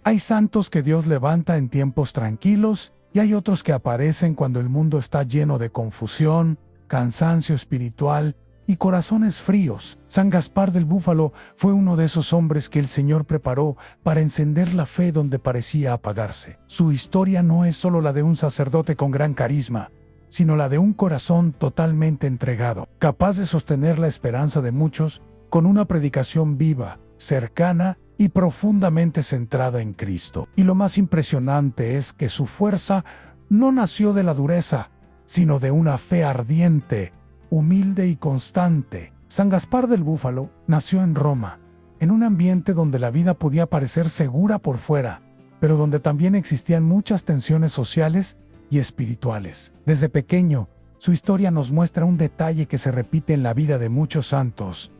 Hay santos que Dios levanta en tiempos tranquilos y hay otros que aparecen cuando el mundo está lleno de confusión, cansancio espiritual y corazones fríos. San Gaspar del Búfalo fue uno de esos hombres que el Señor preparó para encender la fe donde parecía apagarse. Su historia no es solo la de un sacerdote con gran carisma, sino la de un corazón totalmente entregado, capaz de sostener la esperanza de muchos con una predicación viva, cercana y profundamente centrada en Cristo. Y lo más impresionante es que su fuerza no nació de la dureza, sino de una fe ardiente, humilde y constante. San Gaspar del Búfalo nació en Roma, en un ambiente donde la vida podía parecer segura por fuera, pero donde también existían muchas tensiones sociales y espirituales. Desde pequeño, su historia nos muestra un detalle que se repite en la vida de muchos santos.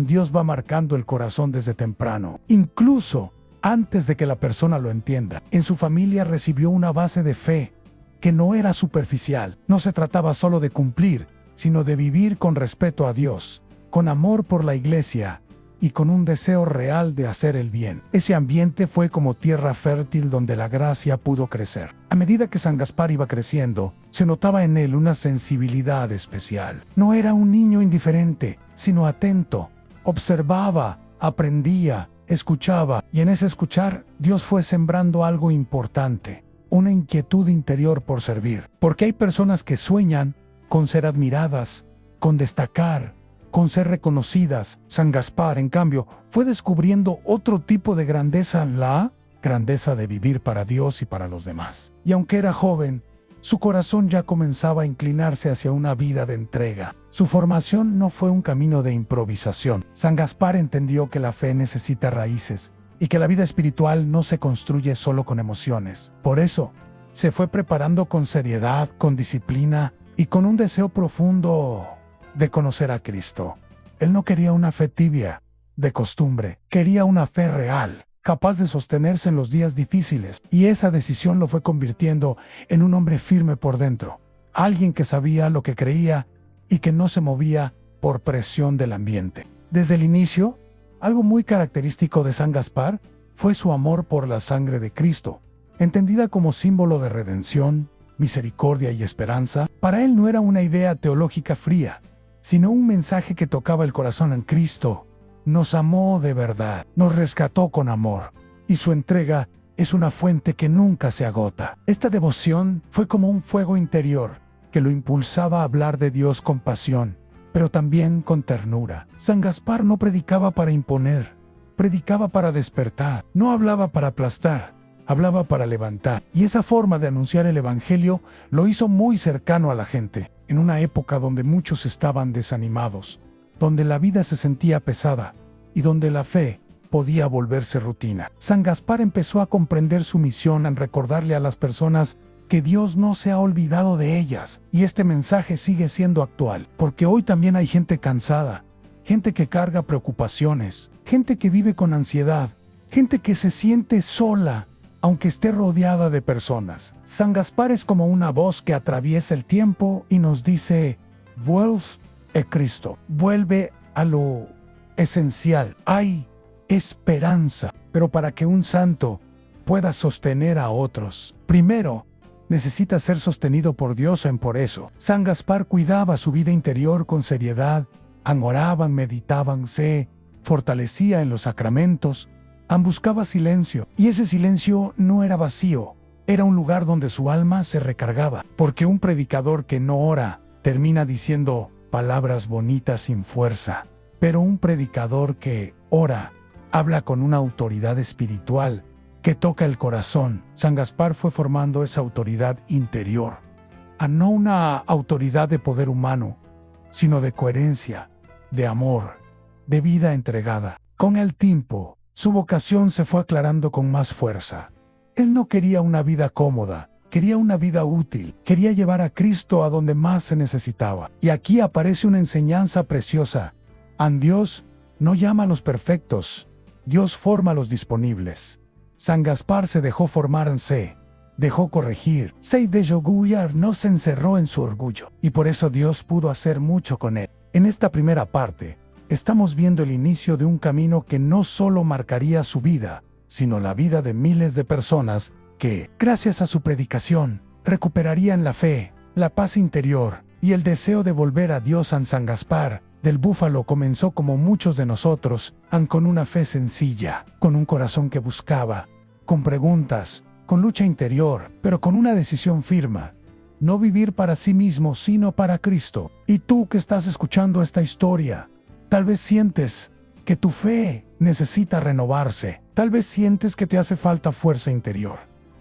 Dios va marcando el corazón desde temprano, incluso antes de que la persona lo entienda. En su familia recibió una base de fe que no era superficial. No se trataba solo de cumplir, sino de vivir con respeto a Dios, con amor por la iglesia y con un deseo real de hacer el bien. Ese ambiente fue como tierra fértil donde la gracia pudo crecer. A medida que San Gaspar iba creciendo, se notaba en él una sensibilidad especial. No era un niño indiferente, sino atento. Observaba, aprendía, escuchaba, y en ese escuchar, Dios fue sembrando algo importante, una inquietud interior por servir. Porque hay personas que sueñan con ser admiradas, con destacar, con ser reconocidas. San Gaspar, en cambio, fue descubriendo otro tipo de grandeza, la grandeza de vivir para Dios y para los demás. Y aunque era joven, su corazón ya comenzaba a inclinarse hacia una vida de entrega. Su formación no fue un camino de improvisación. San Gaspar entendió que la fe necesita raíces y que la vida espiritual no se construye solo con emociones. Por eso, se fue preparando con seriedad, con disciplina y con un deseo profundo de conocer a Cristo. Él no quería una fe tibia, de costumbre, quería una fe real, capaz de sostenerse en los días difíciles, y esa decisión lo fue convirtiendo en un hombre firme por dentro, alguien que sabía lo que creía y que no se movía por presión del ambiente. Desde el inicio, algo muy característico de San Gaspar fue su amor por la sangre de Cristo, entendida como símbolo de redención, misericordia y esperanza. Para él no era una idea teológica fría, sino un mensaje que tocaba el corazón en Cristo. Nos amó de verdad, nos rescató con amor, y su entrega es una fuente que nunca se agota. Esta devoción fue como un fuego interior que lo impulsaba a hablar de Dios con pasión, pero también con ternura. San Gaspar no predicaba para imponer, predicaba para despertar, no hablaba para aplastar, hablaba para levantar. Y esa forma de anunciar el Evangelio lo hizo muy cercano a la gente, en una época donde muchos estaban desanimados, donde la vida se sentía pesada y donde la fe podía volverse rutina. San Gaspar empezó a comprender su misión en recordarle a las personas que Dios no se ha olvidado de ellas, y este mensaje sigue siendo actual, porque hoy también hay gente cansada, gente que carga preocupaciones, gente que vive con ansiedad, gente que se siente sola, aunque esté rodeada de personas. San Gaspar es como una voz que atraviesa el tiempo y nos dice: vuelve a Cristo, vuelve a lo esencial. Hay esperanza, pero para que un santo pueda sostener a otros, primero necesita ser sostenido por Dios. Por eso, San Gaspar cuidaba su vida interior con seriedad, oraban, meditaban, se fortalecía en los sacramentos, buscaba silencio, y ese silencio no era vacío, era un lugar donde su alma se recargaba, porque un predicador que no ora termina diciendo palabras bonitas sin fuerza, pero un predicador que ora habla con una autoridad espiritual que toca el corazón. San Gaspar fue formando esa autoridad interior, no una autoridad de poder humano, sino de coherencia, de amor, de vida entregada. Con el tiempo, su vocación se fue aclarando con más fuerza. Él no quería una vida cómoda, quería una vida útil, quería llevar a Cristo a donde más se necesitaba. Y aquí aparece una enseñanza preciosa. Dios no llama a los perfectos, Dios forma a los disponibles. San Gaspar se dejó formar, se dejó corregir, se dejó guiar, no se encerró en su orgullo, y por eso Dios pudo hacer mucho con él. En esta primera parte, estamos viendo el inicio de un camino que no solo marcaría su vida, sino la vida de miles de personas que, gracias a su predicación, recuperarían la fe, la paz interior y el deseo de volver a Dios. San Gaspar del Búfalo comenzó como muchos de nosotros, con una fe sencilla, con un corazón que buscaba, con preguntas, con lucha interior, pero con una decisión firme. No vivir para sí mismo, sino para Cristo. Y tú que estás escuchando esta historia, tal vez sientes que tu fe necesita renovarse. Tal vez sientes que te hace falta fuerza interior.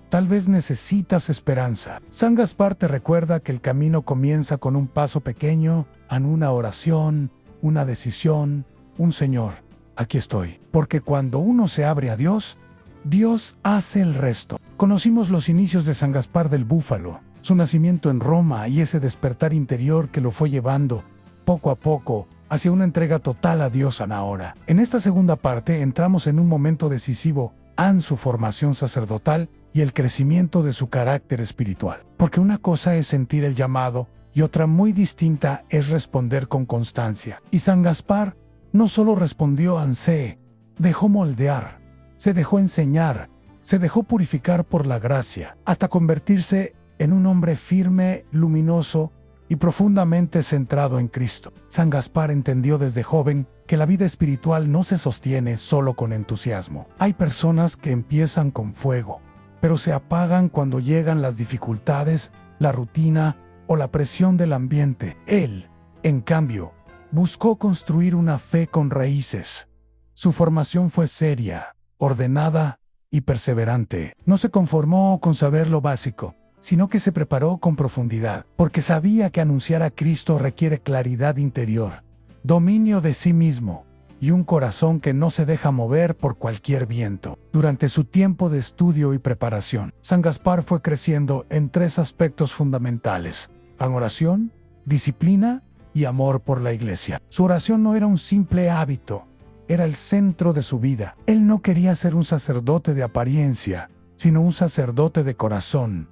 Tal vez necesitas esperanza. San Gaspar te recuerda que el camino comienza con un paso pequeño, en una oración, una decisión, un Señor, aquí estoy. Porque cuando uno se abre a Dios, Dios hace el resto. Conocimos los inicios de San Gaspar del Búfalo, su nacimiento en Roma y ese despertar interior que lo fue llevando, poco a poco, hacia una entrega total a Dios. Ahora, en esta segunda parte entramos en un momento decisivo en su formación sacerdotal y el crecimiento de su carácter espiritual. Porque una cosa es sentir el llamado y otra muy distinta es responder con constancia. Y San Gaspar no solo respondió, se dejó moldear, se dejó enseñar, se dejó purificar por la gracia, hasta convertirse en un hombre firme, luminoso y profundamente centrado en Cristo. San Gaspar entendió desde joven que la vida espiritual no se sostiene solo con entusiasmo. Hay personas que empiezan con fuego, pero se apagan cuando llegan las dificultades, la rutina o la presión del ambiente. Él, en cambio, buscó construir una fe con raíces. Su formación fue seria, ordenada y perseverante. No se conformó con saber lo básico, sino que se preparó con profundidad, porque sabía que anunciar a Cristo requiere claridad interior, dominio de sí mismo y un corazón que no se deja mover por cualquier viento. Durante su tiempo de estudio y preparación, San Gaspar fue creciendo en 3 aspectos fundamentales: oración, disciplina y amor por la Iglesia. Su oración no era un simple hábito, era el centro de su vida. Él no quería ser un sacerdote de apariencia, sino un sacerdote de corazón.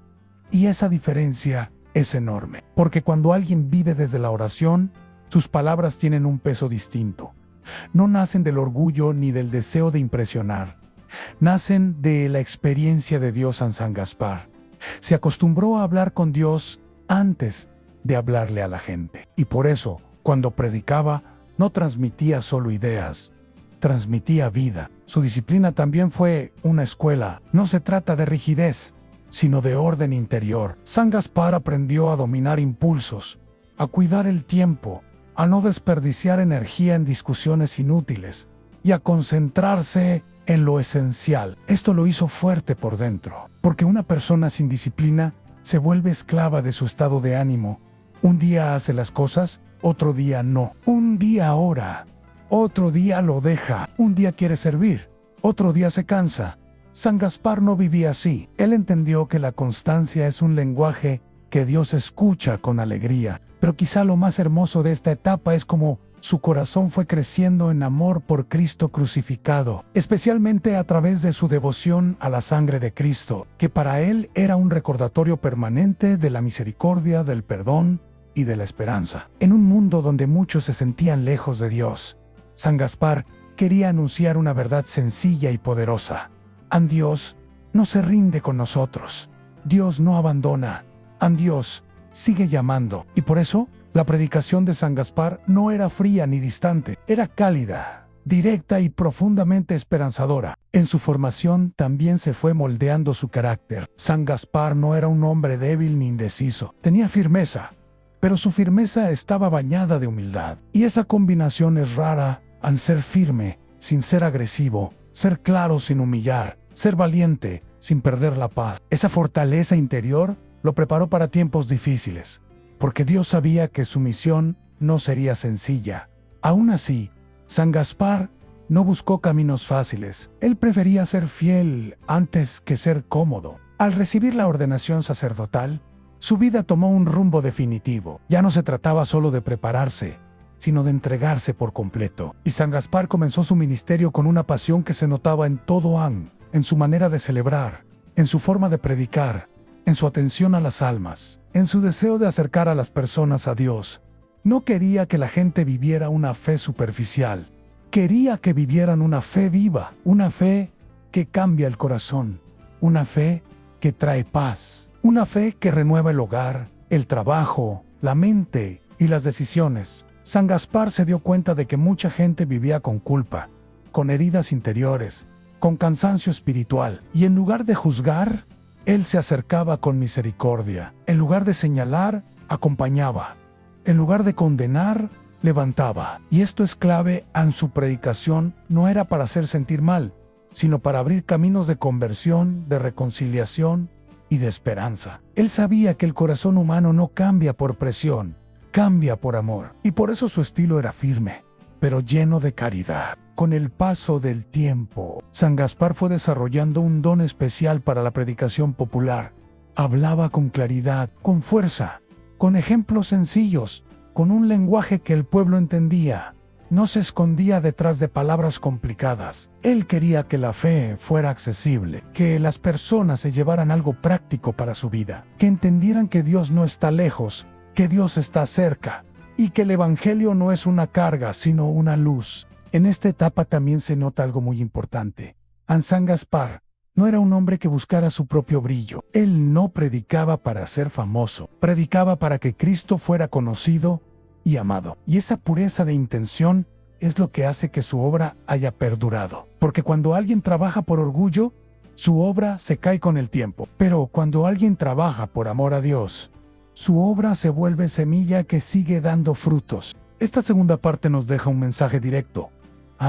Y esa diferencia es enorme, porque cuando alguien vive desde la oración, sus palabras tienen un peso distinto. No nacen del orgullo ni del deseo de impresionar. Nacen de la experiencia de Dios. San Gaspar se acostumbró a hablar con Dios antes de hablarle a la gente. Y por eso, cuando predicaba, no transmitía solo ideas, transmitía vida. Su disciplina también fue una escuela. No se trata de rigidez, sino de orden interior. San Gaspar aprendió a dominar impulsos, a cuidar el tiempo, a no desperdiciar energía en discusiones inútiles y a concentrarse en lo esencial. Esto lo hizo fuerte por dentro, porque una persona sin disciplina se vuelve esclava de su estado de ánimo. Un día hace las cosas, otro día no. Un día ora, otro día lo deja. Un día quiere servir, otro día se cansa. San Gaspar no vivía así. Él entendió que la constancia es un lenguaje que Dios escucha con alegría. Pero quizá lo más hermoso de esta etapa es cómo su corazón fue creciendo en amor por Cristo crucificado, especialmente a través de su devoción a la sangre de Cristo, que para él era un recordatorio permanente de la misericordia, del perdón y de la esperanza. En un mundo donde muchos se sentían lejos de Dios, San Gaspar quería anunciar una verdad sencilla y poderosa. Dios no se rinde con nosotros. Dios no abandona. Dios sigue llamando. Y por eso, la predicación de San Gaspar no era fría ni distante. Era cálida, directa y profundamente esperanzadora. En su formación también se fue moldeando su carácter. San Gaspar no era un hombre débil ni indeciso. Tenía firmeza, pero su firmeza estaba bañada de humildad. Y esa combinación es rara. Ser firme, sin ser agresivo, ser claro sin humillar, ser valiente, sin perder la paz. Esa fortaleza interior lo preparó para tiempos difíciles, porque Dios sabía que su misión no sería sencilla. Aún así, San Gaspar no buscó caminos fáciles. Él prefería ser fiel antes que ser cómodo. Al recibir la ordenación sacerdotal, su vida tomó un rumbo definitivo. Ya no se trataba solo de prepararse, sino de entregarse por completo. Y San Gaspar comenzó su ministerio con una pasión que se notaba en todo, en su manera de celebrar, en su forma de predicar, en su atención a las almas, en su deseo de acercar a las personas a Dios. No quería que la gente viviera una fe superficial. Quería que vivieran una fe viva, una fe que cambia el corazón, una fe que trae paz, una fe que renueva el hogar, el trabajo, la mente y las decisiones. San Gaspar se dio cuenta de que mucha gente vivía con culpa, con heridas interiores, con cansancio espiritual, y en lugar de juzgar, él se acercaba con misericordia. En lugar de señalar, acompañaba. En lugar de condenar, levantaba. Y esto es clave en su predicación. No era para hacer sentir mal, sino para abrir caminos de conversión, de reconciliación y de esperanza. Él sabía que el corazón humano no cambia por presión, cambia por amor. Y por eso su estilo era firme, pero lleno de caridad. Con el paso del tiempo, San Gaspar fue desarrollando un don especial para la predicación popular. Hablaba con claridad, con fuerza, con ejemplos sencillos, con un lenguaje que el pueblo entendía. No se escondía detrás de palabras complicadas. Él quería que la fe fuera accesible, que las personas se llevaran algo práctico para su vida, que entendieran que Dios no está lejos, que Dios está cerca, y que el Evangelio no es una carga, sino una luz. En esta etapa también se nota algo muy importante. San Gaspar no era un hombre que buscara su propio brillo. Él no predicaba para ser famoso, predicaba para que Cristo fuera conocido y amado. Y esa pureza de intención es lo que hace que su obra haya perdurado. Porque cuando alguien trabaja por orgullo, su obra se cae con el tiempo. Pero cuando alguien trabaja por amor a Dios, su obra se vuelve semilla que sigue dando frutos. Esta segunda parte nos deja un mensaje directo.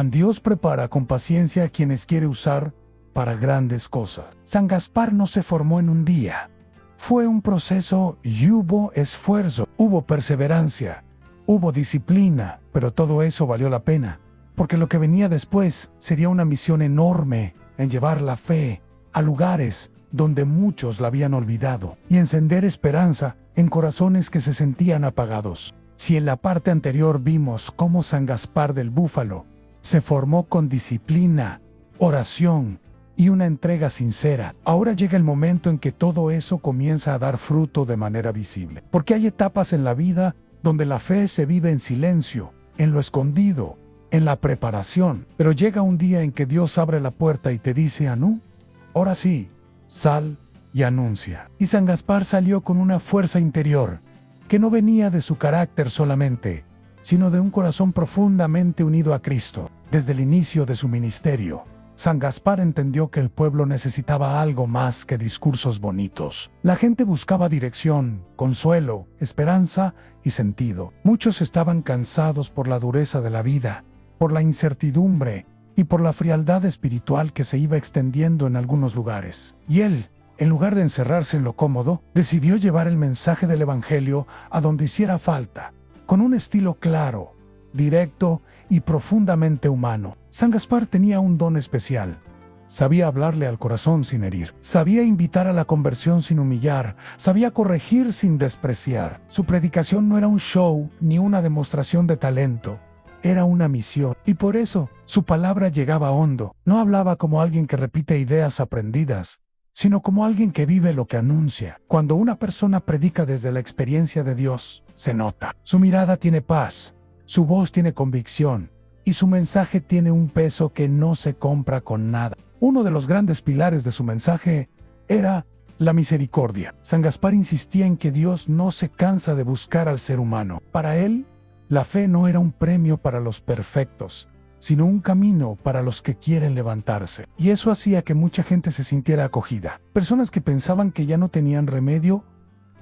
Dios prepara con paciencia a quienes quiere usar para grandes cosas. San Gaspar no se formó en un día. Fue un proceso y hubo esfuerzo, hubo perseverancia, hubo disciplina, pero todo eso valió la pena, porque lo que venía después sería una misión enorme en llevar la fe a lugares donde muchos la habían olvidado y encender esperanza en corazones que se sentían apagados. Si en la parte anterior vimos cómo San Gaspar del Búfalo se formó con disciplina, oración y una entrega sincera, ahora llega el momento en que todo eso comienza a dar fruto de manera visible. Porque hay etapas en la vida donde la fe se vive en silencio, en lo escondido, en la preparación. Pero llega un día en que Dios abre la puerta y te dice: Anú, ahora sí, sal y anuncia. Y San Gaspar salió con una fuerza interior que no venía de su carácter solamente, sino de un corazón profundamente unido a Cristo. Desde el inicio de su ministerio, San Gaspar entendió que el pueblo necesitaba algo más que discursos bonitos. La gente buscaba dirección, consuelo, esperanza y sentido. Muchos estaban cansados por la dureza de la vida, por la incertidumbre y por la frialdad espiritual que se iba extendiendo en algunos lugares. Y él, en lugar de encerrarse en lo cómodo, decidió llevar el mensaje del Evangelio a donde hiciera falta, con un estilo claro, directo y profundamente humano. San Gaspar tenía un don especial. Sabía hablarle al corazón sin herir. Sabía invitar a la conversión sin humillar. Sabía corregir sin despreciar. Su predicación no era un show ni una demostración de talento. Era una misión. Y por eso, su palabra llegaba hondo. No hablaba como alguien que repite ideas aprendidas, sino como alguien que vive lo que anuncia. Cuando una persona predica desde la experiencia de Dios, se nota. Su mirada tiene paz, su voz tiene convicción, y su mensaje tiene un peso que no se compra con nada. Uno de los grandes pilares de su mensaje era la misericordia. San Gaspar insistía en que Dios no se cansa de buscar al ser humano. Para él, la fe no era un premio para los perfectos, sino un camino para los que quieren levantarse. Y eso hacía que mucha gente se sintiera acogida. Personas que pensaban que ya no tenían remedio,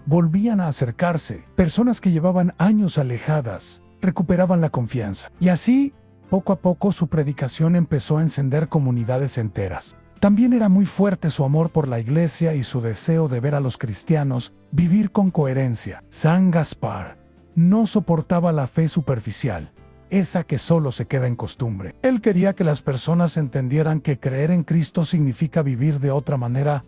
volvían a acercarse. Personas que llevaban años alejadas, recuperaban la confianza. Y así, poco a poco, su predicación empezó a encender comunidades enteras. También era muy fuerte su amor por la iglesia y su deseo de ver a los cristianos vivir con coherencia. San Gaspar no soportaba la fe superficial, esa que solo se queda en costumbre. Él quería que las personas entendieran que creer en Cristo significa vivir de otra manera,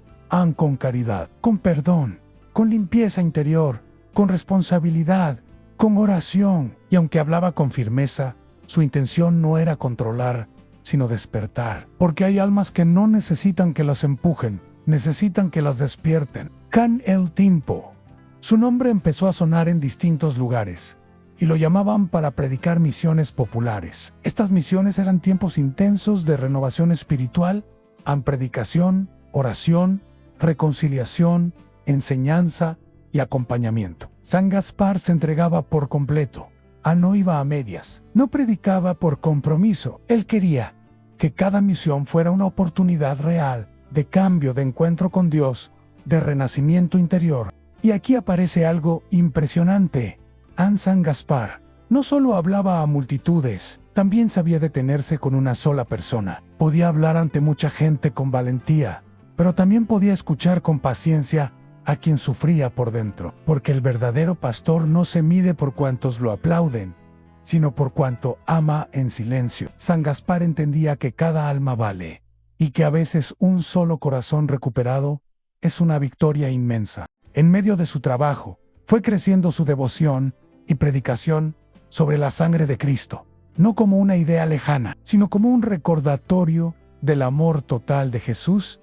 con caridad, con perdón, con limpieza interior, con responsabilidad, con oración. Y aunque hablaba con firmeza, su intención no era controlar, sino despertar. Porque hay almas que no necesitan que las empujen, necesitan que las despierten. Can el tiempo. Su nombre empezó a sonar en distintos lugares, y lo llamaban para predicar misiones populares. Estas misiones eran tiempos intensos de renovación espiritual en predicación, oración, reconciliación, enseñanza y acompañamiento. San Gaspar se entregaba por completo. No iba a medias. No predicaba por compromiso. Él quería que cada misión fuera una oportunidad real de cambio, de encuentro con Dios, de renacimiento interior. Y aquí aparece algo impresionante. San Gaspar no solo hablaba a multitudes, también sabía detenerse con una sola persona. Podía hablar ante mucha gente con valentía, pero también podía escuchar con paciencia a quien sufría por dentro, porque el verdadero pastor no se mide por cuantos lo aplauden, sino por cuanto ama en silencio. San Gaspar entendía que cada alma vale, y que a veces un solo corazón recuperado es una victoria inmensa. En medio de su trabajo, fue creciendo su devoción y predicación sobre la sangre de Cristo, no como una idea lejana, sino como un recordatorio del amor total de Jesús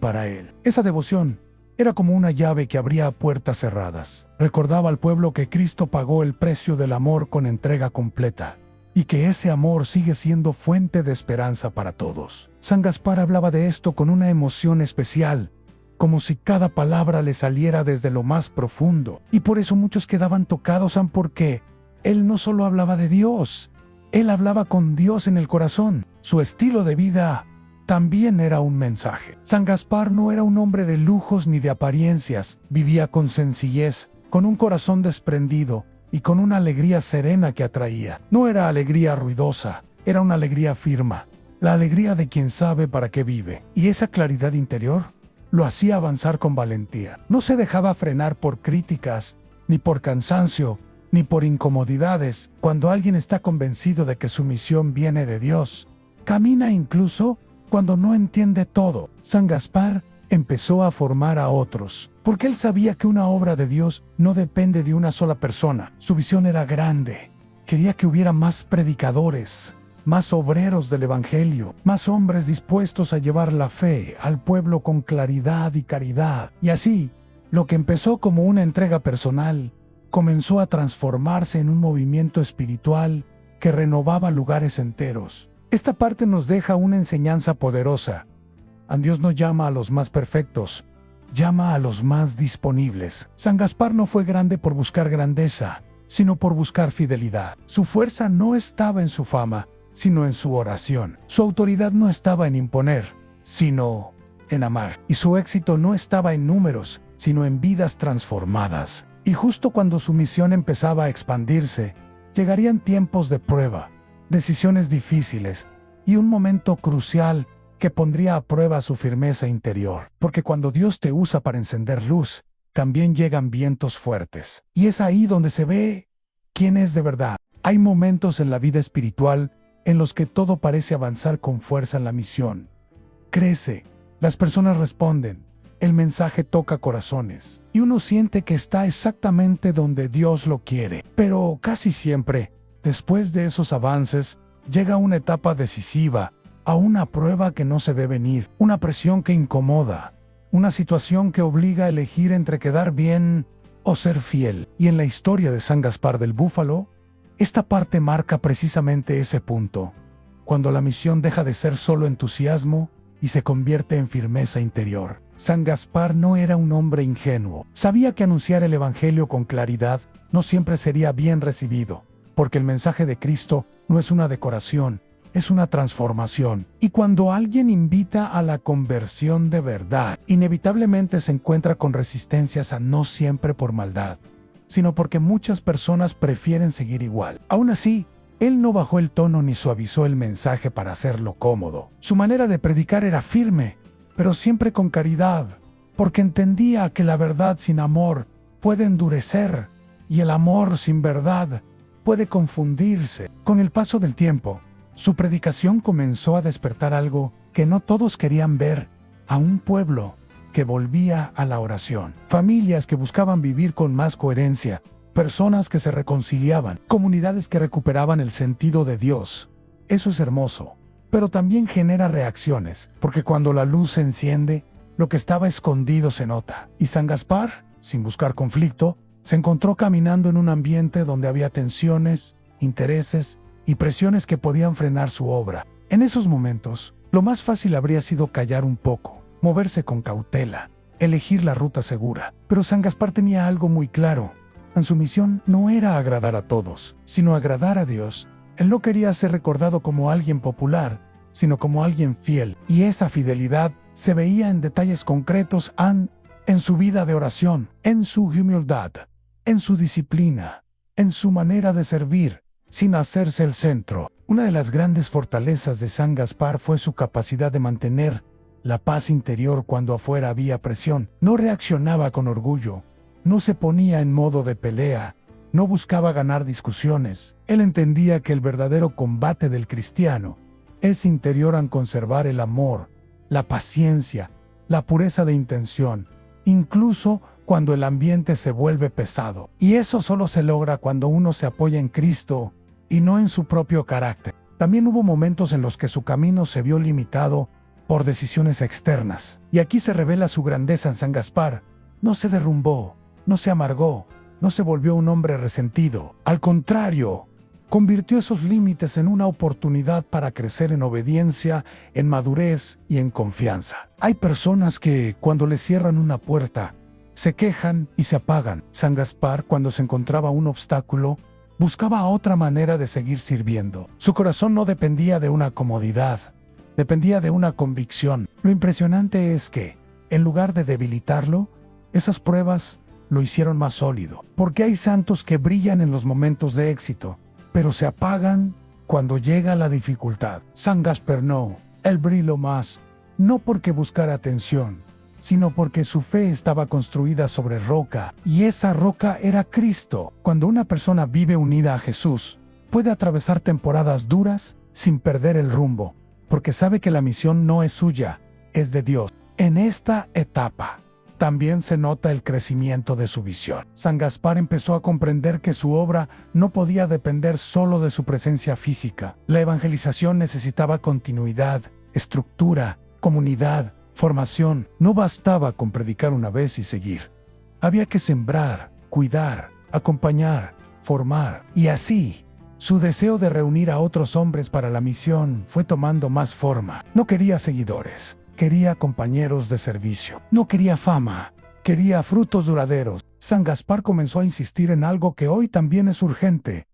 para él. Esa devoción era como una llave que abría puertas cerradas. Recordaba al pueblo que Cristo pagó el precio del amor con entrega completa, y que ese amor sigue siendo fuente de esperanza para todos. San Gaspar hablaba de esto con una emoción especial, como si cada palabra le saliera desde lo más profundo, y por eso muchos quedaban tocados porque él no solo hablaba de Dios, él hablaba con Dios en el corazón. Su estilo de vida también era un mensaje. San Gaspar no era un hombre de lujos ni de apariencias, vivía con sencillez, con un corazón desprendido y con una alegría serena que atraía. No era alegría ruidosa, era una alegría firme, la alegría de quien sabe para qué vive. Y esa claridad interior lo hacía avanzar con valentía. No se dejaba frenar por críticas, ni por cansancio, ni por incomodidades. Cuando alguien está convencido de que su misión viene de Dios, camina incluso cuando no entiende todo. San Gaspar empezó a formar a otros, porque él sabía que una obra de Dios no depende de una sola persona. Su visión era grande. Quería que hubiera más predicadores, más obreros del Evangelio, más hombres dispuestos a llevar la fe al pueblo con claridad y caridad. Y así, lo que empezó como una entrega personal, comenzó a transformarse en un movimiento espiritual que renovaba lugares enteros. Esta parte nos deja una enseñanza poderosa. Dios no llama a los más perfectos, llama a los más disponibles. San Gaspar no fue grande por buscar grandeza, sino por buscar fidelidad. Su fuerza no estaba en su fama, sino en su oración. Su autoridad no estaba en imponer, sino en amar. Y su éxito no estaba en números, sino en vidas transformadas. Y justo cuando su misión empezaba a expandirse, llegarían tiempos de prueba, decisiones difíciles y un momento crucial que pondría a prueba su firmeza interior. Porque cuando Dios te usa para encender luz, también llegan vientos fuertes. Y es ahí donde se ve quién es de verdad. Hay momentos en la vida espiritual en los que todo parece avanzar con fuerza en la misión. Crece, las personas responden, el mensaje toca corazones, y uno siente que está exactamente donde Dios lo quiere. Pero casi siempre, después de esos avances, llega una etapa decisiva, a una prueba que no se ve venir, una presión que incomoda, una situación que obliga a elegir entre quedar bien o ser fiel. Y en la historia de San Gaspar del Búfalo, esta parte marca precisamente ese punto, cuando la misión deja de ser solo entusiasmo y se convierte en firmeza interior. San Gaspar no era un hombre ingenuo. Sabía que anunciar el Evangelio con claridad no siempre sería bien recibido, porque el mensaje de Cristo no es una decoración, es una transformación. Y cuando alguien invita a la conversión de verdad, inevitablemente se encuentra con resistencias, no siempre por maldad, sino porque muchas personas prefieren seguir igual. Aún así, él no bajó el tono ni suavizó el mensaje para hacerlo cómodo. Su manera de predicar era firme, pero siempre con caridad, porque entendía que la verdad sin amor puede endurecer, y el amor sin verdad puede confundirse. Con el paso del tiempo, su predicación comenzó a despertar algo que no todos querían ver: a un pueblo que volvía a la oración, familias que buscaban vivir con más coherencia, personas que se reconciliaban, comunidades que recuperaban el sentido de Dios. Eso es hermoso, pero también genera reacciones, porque cuando la luz se enciende, lo que estaba escondido se nota. Y San Gaspar, sin buscar conflicto, se encontró caminando en un ambiente donde había tensiones, intereses y presiones que podían frenar su obra. En esos momentos, Lo más fácil habría sido callar un poco, moverse con cautela, elegir la ruta segura. Pero San Gaspar tenía algo muy claro. Su misión no era agradar a todos, sino agradar a Dios. Él no quería ser recordado como alguien popular, sino como alguien fiel. Y esa fidelidad se veía en detalles concretos en su vida de oración, en su humildad, en su disciplina, en su manera de servir, sin hacerse el centro. Una de las grandes fortalezas de San Gaspar fue su capacidad de mantener la paz interior cuando afuera había presión. No reaccionaba con orgullo, no se ponía en modo de pelea, no buscaba ganar discusiones. Él entendía que el verdadero combate del cristiano es interior en conservar el amor, la paciencia, la pureza de intención, incluso cuando el ambiente se vuelve pesado. Y eso solo se logra cuando uno se apoya en Cristo y no en su propio carácter. También hubo momentos en los que su camino se vio limitado por decisiones externas. Y aquí se revela su grandeza en San Gaspar. No se derrumbó, no se amargó, no se volvió un hombre resentido. Al contrario, convirtió esos límites en una oportunidad para crecer en obediencia, en madurez y en confianza. Hay personas que, cuando les cierran una puerta, se quejan y se apagan. San Gaspar, cuando se encontraba un obstáculo, buscaba otra manera de seguir sirviendo. Su corazón no dependía de una comodidad, dependía de una convicción. Lo impresionante es que, en lugar de debilitarlo, esas pruebas lo hicieron más sólido. Porque hay santos que brillan en los momentos de éxito, pero se apagan cuando llega la dificultad. San Gaspar no, él brilló más, no porque buscara atención, sino porque su fe estaba construida sobre roca, y esa roca era Cristo. Cuando una persona vive unida a Jesús, puede atravesar temporadas duras sin perder el rumbo, porque sabe que la misión no es suya, es de Dios. En esta etapa, también se nota el crecimiento de su visión. San Gaspar empezó a comprender que su obra no podía depender solo de su presencia física. La evangelización necesitaba continuidad, estructura, comunidad, formación. No bastaba con predicar una vez y seguir. Había que sembrar, cuidar, acompañar, formar. Y así, su deseo de reunir a otros hombres para la misión fue tomando más forma. No quería seguidores, quería compañeros de servicio. No quería fama, quería frutos duraderos. San Gaspar comenzó a insistir en algo que hoy también es urgente.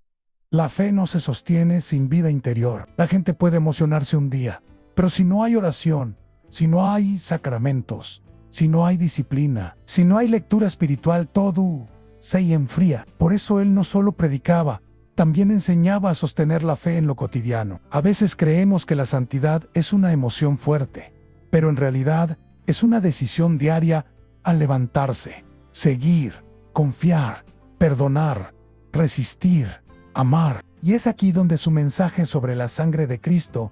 La fe no se sostiene sin vida interior. La gente puede emocionarse un día, pero si no hay oración, si no hay sacramentos, si no hay disciplina, si no hay lectura espiritual, todo se enfría. Por eso él no solo predicaba, también enseñaba a sostener la fe en lo cotidiano. A veces creemos que la santidad es una emoción fuerte, pero en realidad es una decisión diaria al levantarse, seguir, confiar, perdonar, resistir, amar. Y es aquí donde su mensaje sobre la sangre de Cristo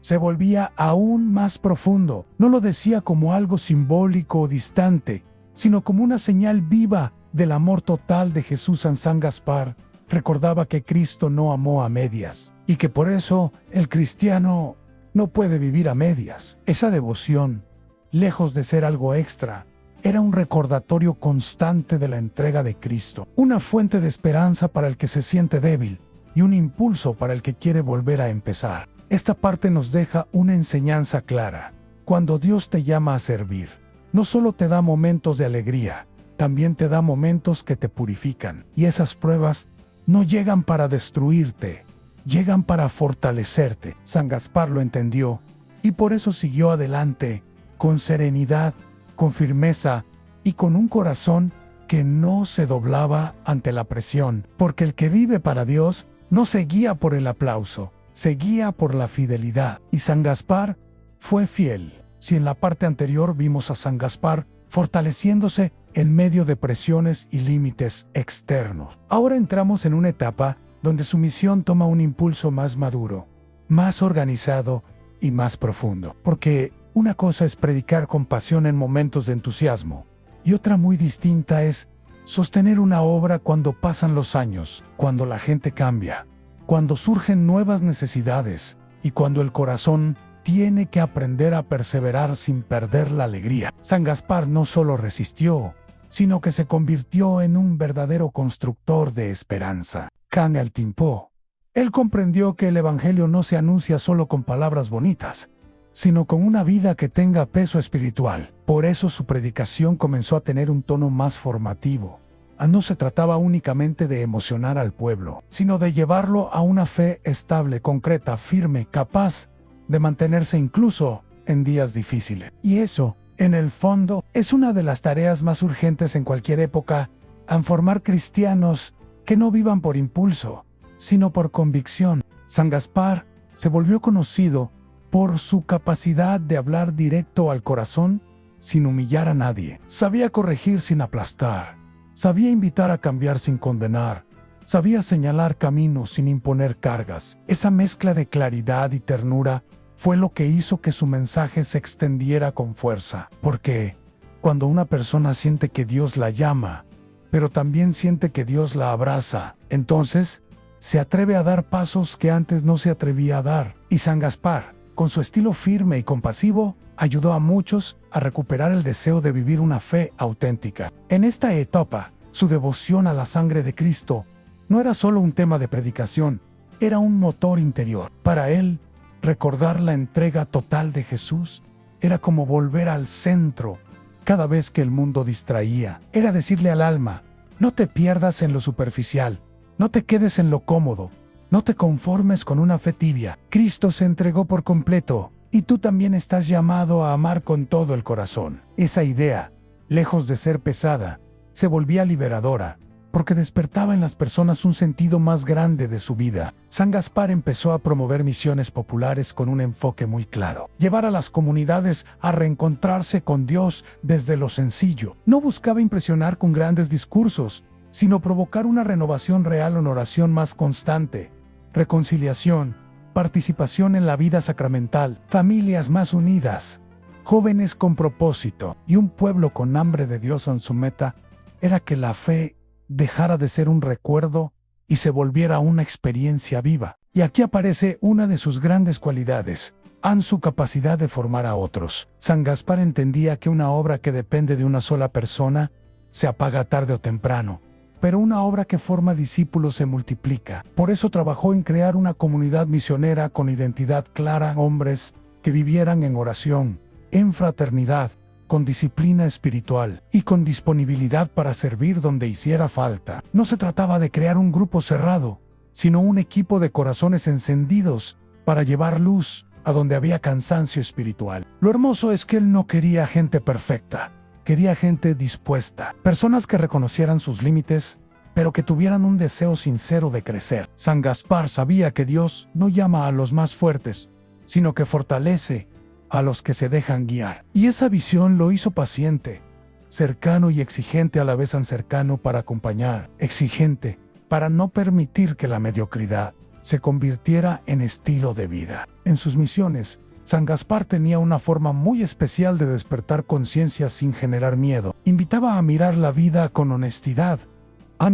se volvía aún más profundo. No lo decía como algo simbólico o distante, sino como una señal viva del amor total de Jesús. En San Gaspar recordaba que Cristo no amó a medias, y que por eso el cristiano no puede vivir a medias. Esa devoción, lejos de ser algo extra, era un recordatorio constante de la entrega de Cristo, una fuente de esperanza para el que se siente débil y un impulso para el que quiere volver a empezar. Esta parte nos deja una enseñanza clara. Cuando Dios te llama a servir, no solo te da momentos de alegría, también te da momentos que te purifican. Y esas pruebas no llegan para destruirte, llegan para fortalecerte. San Gaspar lo entendió y por eso siguió adelante, con serenidad, con firmeza y con un corazón que no se doblaba ante la presión. Porque el que vive para Dios no se guía por el aplauso, se guía por la fidelidad. Y San Gaspar fue fiel. Si en la parte anterior vimos a San Gaspar fortaleciéndose en medio de presiones y límites externos, ahora entramos en una etapa donde su misión toma un impulso más maduro, más organizado y más profundo. Porque una cosa es predicar con pasión en momentos de entusiasmo, y otra muy distinta es sostener una obra cuando pasan los años, cuando la gente cambia, cuando surgen nuevas necesidades y cuando el corazón tiene que aprender a perseverar sin perder la alegría. San Gaspar no solo resistió, sino que se convirtió en un verdadero constructor de esperanza. Con el tiempo, él comprendió que el Evangelio no se anuncia solo con palabras bonitas, sino con una vida que tenga peso espiritual. Por eso su predicación comenzó a tener un tono más formativo. No se trataba únicamente de emocionar al pueblo, sino de llevarlo a una fe estable, concreta, firme, capaz de mantenerse incluso en días difíciles. Y eso, en el fondo, es una de las tareas más urgentes en cualquier época, en formar cristianos que no vivan por impulso, sino por convicción. San Gaspar se volvió conocido por su capacidad de hablar directo al corazón sin humillar a nadie. Sabía corregir sin aplastar, sabía invitar a cambiar sin condenar, sabía señalar caminos sin imponer cargas. Esa mezcla de claridad y ternura fue lo que hizo que su mensaje se extendiera con fuerza. Porque cuando una persona siente que Dios la llama, pero también siente que Dios la abraza, entonces se atreve a dar pasos que antes no se atrevía a dar. Y San Gaspar, con su estilo firme y compasivo, ayudó a muchos a recuperar el deseo de vivir una fe auténtica. En esta etapa, su devoción a la sangre de Cristo no era solo un tema de predicación, era un motor interior. Para él, recordar la entrega total de Jesús era como volver al centro cada vez que el mundo distraía. Era decirle al alma: no te pierdas en lo superficial, no te quedes en lo cómodo, no te conformes con una fe tibia. Cristo se entregó por completo, y tú también estás llamado a amar con todo el corazón. Esa idea, lejos de ser pesada, se volvía liberadora, porque despertaba en las personas un sentido más grande de su vida. San Gaspar empezó a promover misiones populares con un enfoque muy claro: llevar a las comunidades a reencontrarse con Dios desde lo sencillo. No buscaba impresionar con grandes discursos, sino provocar una renovación real en oración más constante, reconciliación, participación en la vida sacramental, familias más unidas, jóvenes con propósito y un pueblo con hambre de Dios. En su meta era que la fe dejara de ser un recuerdo y se volviera una experiencia viva. Y aquí aparece una de sus grandes cualidades: su capacidad de formar a otros. San Gaspar entendía que una obra que depende de una sola persona se apaga tarde o temprano, pero una obra que forma discípulos se multiplica. Por eso trabajó en crear una comunidad misionera con identidad clara, hombres que vivieran en oración, en fraternidad, con disciplina espiritual y con disponibilidad para servir donde hiciera falta. No se trataba de crear un grupo cerrado, sino un equipo de corazones encendidos para llevar luz a donde había cansancio espiritual. Lo hermoso es que él no quería gente perfecta, quería gente dispuesta, personas que reconocieran sus límites, pero que tuvieran un deseo sincero de crecer. San Gaspar sabía que Dios no llama a los más fuertes, sino que fortalece a los que se dejan guiar. Y esa visión lo hizo paciente, cercano y exigente a la vez. Tan cercano para acompañar, exigente para no permitir que la mediocridad se convirtiera en estilo de vida. En sus misiones, San Gaspar tenía una forma muy especial de despertar conciencia sin generar miedo. Invitaba a mirar la vida con honestidad.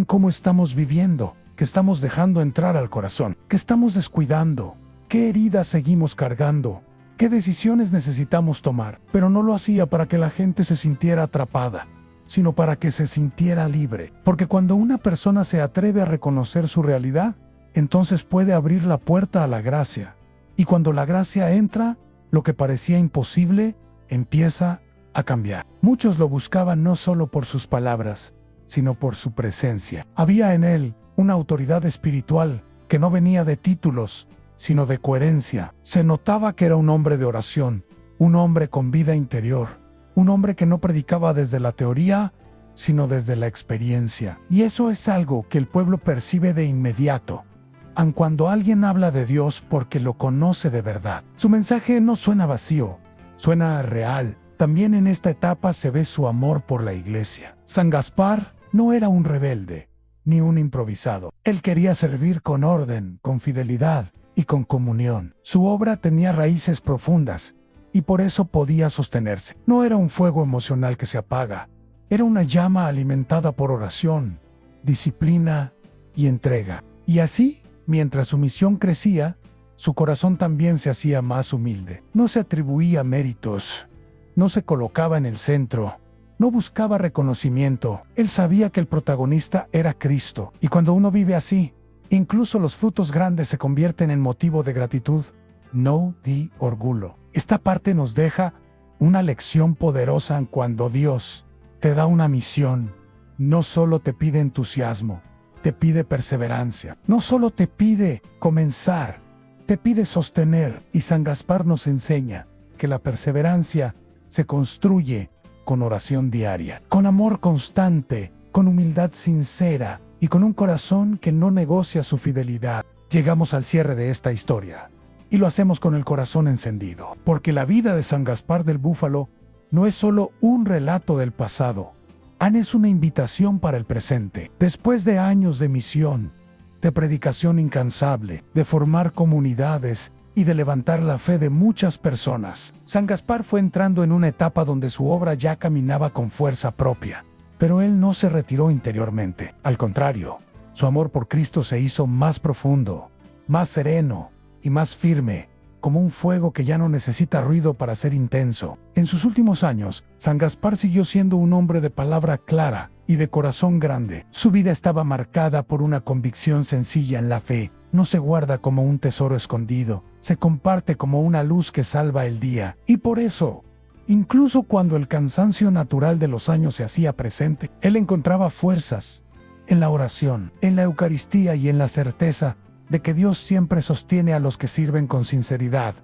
¿Cómo estamos viviendo? ¿Qué estamos dejando entrar al corazón? ¿Qué estamos descuidando? ¿Qué heridas seguimos cargando? ¿Qué decisiones necesitamos tomar? Pero no lo hacía para que la gente se sintiera atrapada, sino para que se sintiera libre. Porque cuando una persona se atreve a reconocer su realidad, entonces puede abrir la puerta a la gracia. Y cuando la gracia entra, lo que parecía imposible empieza a cambiar. Muchos lo buscaban no solo por sus palabras, sino por su presencia. Había en él una autoridad espiritual que no venía de títulos, sino de coherencia. Se notaba que era un hombre de oración, un hombre con vida interior, un hombre que no predicaba desde la teoría, sino desde la experiencia. Y eso es algo que el pueblo percibe de inmediato, aun cuando alguien habla de Dios porque lo conoce de verdad. Su mensaje no suena vacío, suena real. También en esta etapa se ve su amor por la iglesia. San Gaspar no era un rebelde, ni un improvisado. Él quería servir con orden, con fidelidad y con comunión. Su obra tenía raíces profundas y por eso podía sostenerse. No era un fuego emocional que se apaga, era una llama alimentada por oración, disciplina y entrega. Y así, mientras su misión crecía, su corazón también se hacía más humilde. No se atribuía méritos, no se colocaba en el centro, no buscaba reconocimiento. Él sabía que el protagonista era Cristo. Y cuando uno vive así, incluso los frutos grandes se convierten en motivo de gratitud, no di orgullo. Esta parte nos deja una lección poderosa cuando Dios te da una misión. No solo te pide entusiasmo, te pide perseverancia. No solo te pide comenzar, te pide sostener. Y San Gaspar nos enseña que la perseverancia se construye con oración diaria, con amor constante, con humildad sincera y con un corazón que no negocia su fidelidad. Llegamos al cierre de esta historia y lo hacemos con el corazón encendido, porque la vida de San Gaspar del Búfalo no es solo un relato del pasado, es una invitación para el presente. Después de años de misión, de predicación incansable, de formar comunidades y de levantar la fe de muchas personas, San Gaspar fue entrando en una etapa donde su obra ya caminaba con fuerza propia. Pero él no se retiró interiormente. Al contrario, su amor por Cristo se hizo más profundo, más sereno y más firme, como un fuego que ya no necesita ruido para ser intenso. En sus últimos años, San Gaspar siguió siendo un hombre de palabra clara y de corazón grande. Su vida estaba marcada por una convicción sencilla en la fe. No se guarda como un tesoro escondido, se comparte como una luz que salva el día. Y por eso, incluso cuando el cansancio natural de los años se hacía presente, él encontraba fuerzas en la oración, en la Eucaristía y en la certeza de que Dios siempre sostiene a los que sirven con sinceridad.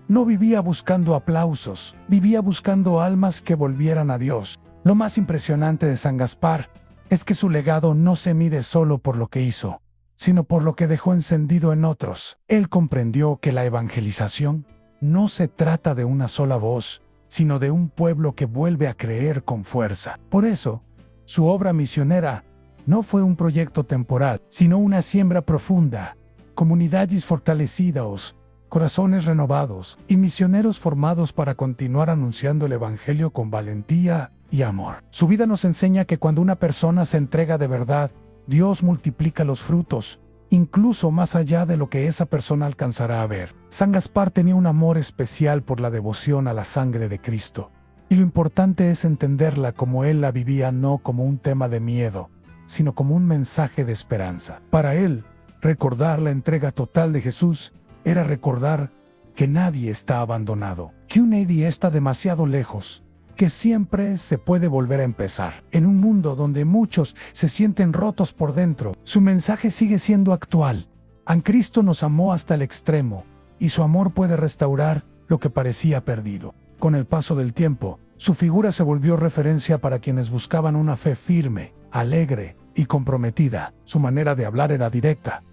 No vivía buscando aplausos, vivía buscando almas que volvieran a Dios. Lo más impresionante de San Gaspar es que su legado no se mide solo por lo que hizo, sino por lo que dejó encendido en otros. Él comprendió que la evangelización no se trata de una sola voz, sino de un pueblo que vuelve a creer con fuerza. Por eso, su obra misionera no fue un proyecto temporal, sino una siembra profunda. Comunidades fortalecidas, corazones renovados y misioneros formados para continuar anunciando el Evangelio con valentía y amor. Su vida nos enseña que cuando una persona se entrega de verdad, Dios multiplica los frutos, incluso más allá de lo que esa persona alcanzará a ver. San Gaspar tenía un amor especial por la devoción a la sangre de Cristo, y lo importante es entenderla como él la vivía, no como un tema de miedo, sino como un mensaje de esperanza. Para él, recordar la entrega total de Jesús era recordar que nadie está abandonado, que nadie está demasiado lejos, que siempre se puede volver a empezar. En un mundo donde muchos se sienten rotos por dentro, su mensaje sigue siendo actual. Cristo nos amó hasta el extremo, y su amor puede restaurar lo que parecía perdido. Con el paso del tiempo, su figura se volvió referencia para quienes buscaban una fe firme, alegre y comprometida. Su manera de hablar era directa,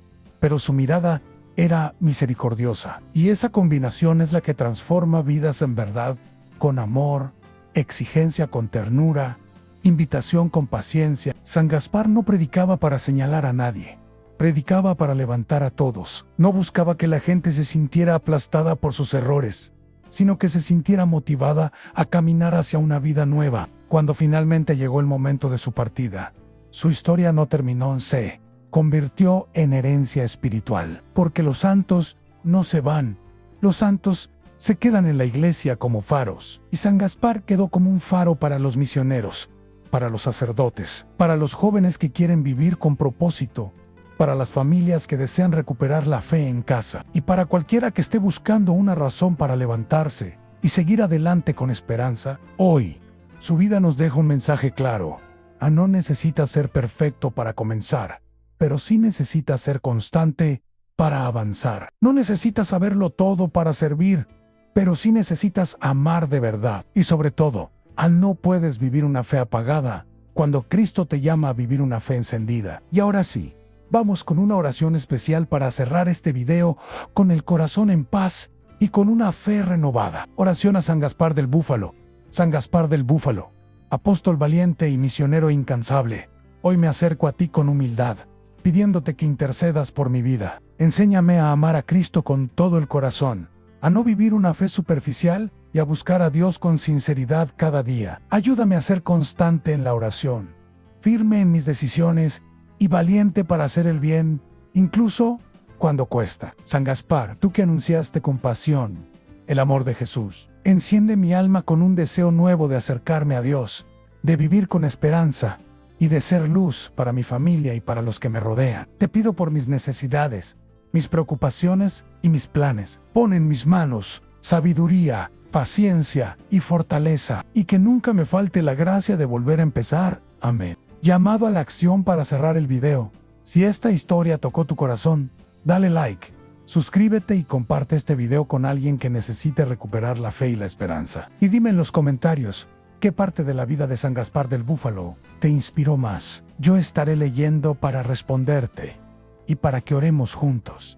pero su mirada era misericordiosa. Y esa combinación es la que transforma vidas en verdad, con amor, exigencia con ternura, invitación con paciencia. San Gaspar no predicaba para señalar a nadie, predicaba para levantar a todos. No buscaba que la gente se sintiera aplastada por sus errores, sino que se sintiera motivada a caminar hacia una vida nueva. Cuando finalmente llegó el momento de su partida, su historia no terminó en se convirtió en herencia espiritual, porque los santos no se van, los santos se quedan en la iglesia como faros, y San Gaspar quedó como un faro para los misioneros, para los sacerdotes, para los jóvenes que quieren vivir con propósito, para las familias que desean recuperar la fe en casa, y para cualquiera que esté buscando una razón para levantarse y seguir adelante con esperanza. Hoy, su vida nos deja un mensaje claro: no necesitas ser perfecto para comenzar, pero sí necesitas ser constante para avanzar. No necesitas saberlo todo para servir, pero sí necesitas amar de verdad. Y sobre todo, no puedes vivir una fe apagada cuando Cristo te llama a vivir una fe encendida. Y ahora sí, vamos con una oración especial para cerrar este video con el corazón en paz y con una fe renovada. Oración a San Gaspar del Búfalo. San Gaspar del Búfalo, apóstol valiente y misionero incansable, hoy me acerco a ti con humildad, pidiéndote que intercedas por mi vida. Enséñame a amar a Cristo con todo el corazón, a no vivir una fe superficial y a buscar a Dios con sinceridad cada día. Ayúdame a ser constante en la oración, firme en mis decisiones y valiente para hacer el bien, incluso cuando cuesta. San Gaspar, tú que anunciaste con pasión el amor de Jesús, enciende mi alma con un deseo nuevo de acercarme a Dios, de vivir con esperanza y de ser luz para mi familia y para los que me rodean. Te pido por mis necesidades, mis preocupaciones y mis planes. Pon en mis manos sabiduría, paciencia y fortaleza, y que nunca me falte la gracia de volver a empezar. Amén. Llamado a la acción para cerrar el video. Si esta historia tocó tu corazón, dale like, suscríbete y comparte este video con alguien que necesite recuperar la fe y la esperanza. Y dime en los comentarios, ¿qué parte de la vida de San Gaspar del Búfalo te inspiró más? Yo estaré leyendo para responderte y para que oremos juntos.